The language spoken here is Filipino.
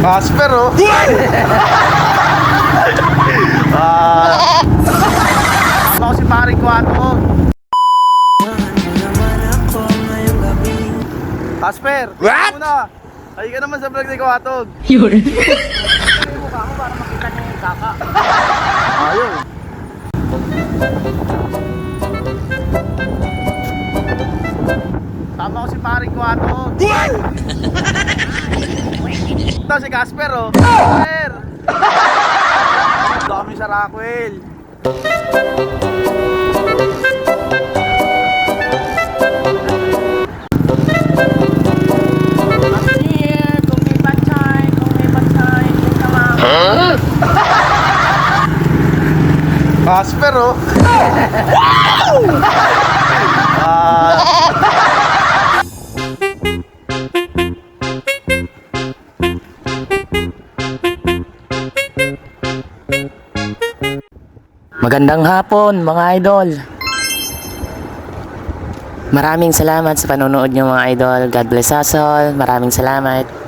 Casper, oh. Ako si Paring Kwato. Casper, What? muna. Ay ka naman sa vlog ni Kwatog. Yun. Mukha mo para makita niya yung kaka. Ayaw. Tama ko si Paring Kwato. Ito si Casper, oh. Casper! Dami sa Rockwell. Kung may batsay, yun ka lang. Casper, oh. Magandang hapon mga idol. Maraming salamat sa panonood niyo mga idol. God bless us all. Maraming salamat.